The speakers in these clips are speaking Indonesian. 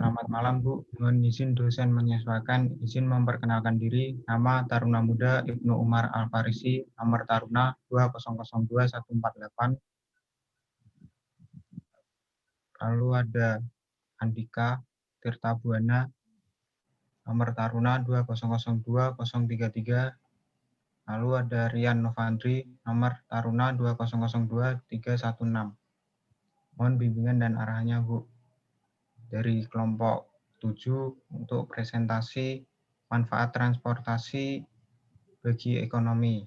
Selamat malam, Bu. Mohon izin dosen menyesuaikan, izin memperkenalkan diri. Nama Taruna Muda Ibnu Umar Al-Farisi, nomor Taruna 2002148. Lalu ada Andika Tirta Buana, nomor Taruna 2002033. Lalu ada Rian Novandri, nomor Taruna 2002316. Mohon bimbingan dan arahannya, Bu. Dari kelompok 7 untuk presentasi manfaat transportasi bagi ekonomi.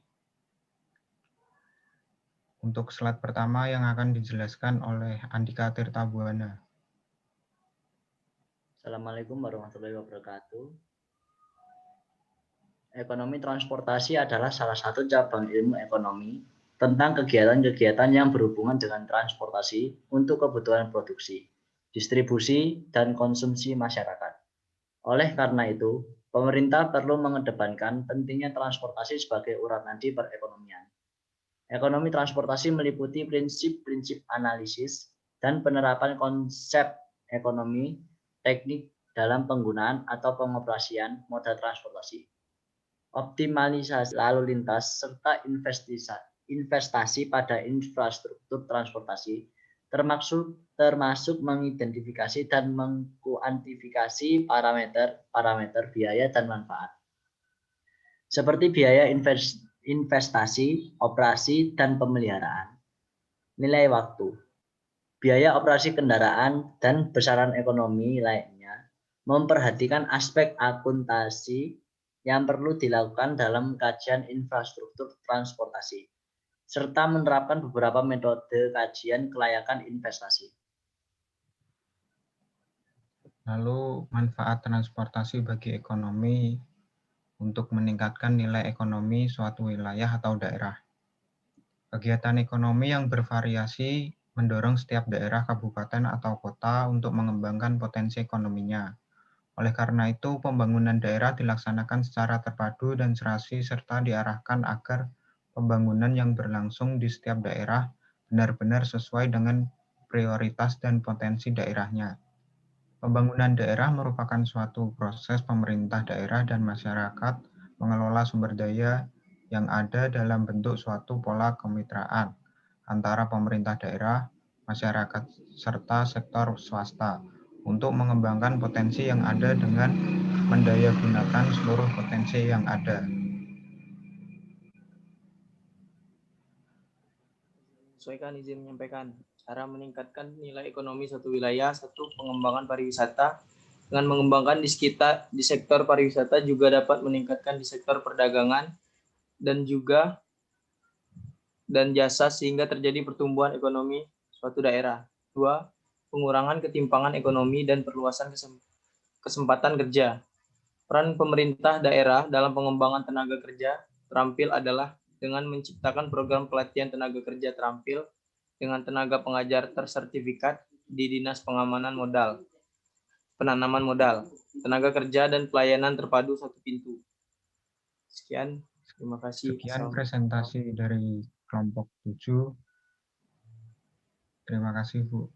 Untuk slide pertama yang akan dijelaskan oleh Andika Tirta Buana. Assalamualaikum warahmatullahi wabarakatuh. Ekonomi transportasi adalah salah satu cabang ilmu ekonomi tentang kegiatan-kegiatan yang berhubungan dengan transportasi untuk kebutuhan produksi, distribusi, dan konsumsi masyarakat. Oleh karena itu, pemerintah perlu mengedepankan pentingnya transportasi sebagai urat nadi perekonomian. Ekonomi transportasi meliputi prinsip-prinsip analisis dan penerapan konsep ekonomi teknik dalam penggunaan atau pengoperasian moda transportasi, optimalisasi lalu lintas, serta investasi pada infrastruktur transportasi, termasuk mengidentifikasi dan mengkuantifikasi parameter biaya dan manfaat, seperti biaya investasi, operasi, dan pemeliharaan, nilai waktu, biaya operasi kendaraan, dan besaran ekonomi lainnya, memperhatikan aspek akuntansi yang perlu dilakukan dalam kajian infrastruktur transportasi, serta menerapkan beberapa metode kajian kelayakan investasi. Lalu manfaat transportasi bagi ekonomi untuk meningkatkan nilai ekonomi suatu wilayah atau daerah. Kegiatan ekonomi yang bervariasi mendorong setiap daerah, kabupaten, atau kota untuk mengembangkan potensi ekonominya. Oleh karena itu, pembangunan daerah dilaksanakan secara terpadu dan serasi serta diarahkan agar pembangunan yang berlangsung di setiap daerah benar-benar sesuai dengan prioritas dan potensi daerahnya. Pembangunan daerah merupakan suatu proses pemerintah daerah dan masyarakat mengelola sumber daya yang ada dalam bentuk suatu pola kemitraan antara pemerintah daerah, masyarakat, serta sektor swasta untuk mengembangkan potensi yang ada dengan mendayagunakan seluruh potensi yang ada. Sesuaikan izin menyampaikan cara meningkatkan nilai ekonomi suatu wilayah. Satu, pengembangan pariwisata. Dengan mengembangkan di sektor pariwisata juga dapat meningkatkan di sektor perdagangan dan jasa sehingga terjadi pertumbuhan ekonomi suatu daerah. Dua, pengurangan ketimpangan ekonomi dan perluasan kesempatan kerja. Peran pemerintah daerah dalam pengembangan tenaga kerja terampil adalah dengan menciptakan program pelatihan tenaga kerja terampil dengan tenaga pengajar tersertifikat di Dinas Pengamanan Modal, Penanaman Modal, Tenaga Kerja, dan Pelayanan Terpadu Satu Pintu. Sekian, terima kasih. Sekian presentasi dari kelompok 7. Terima kasih, Bu.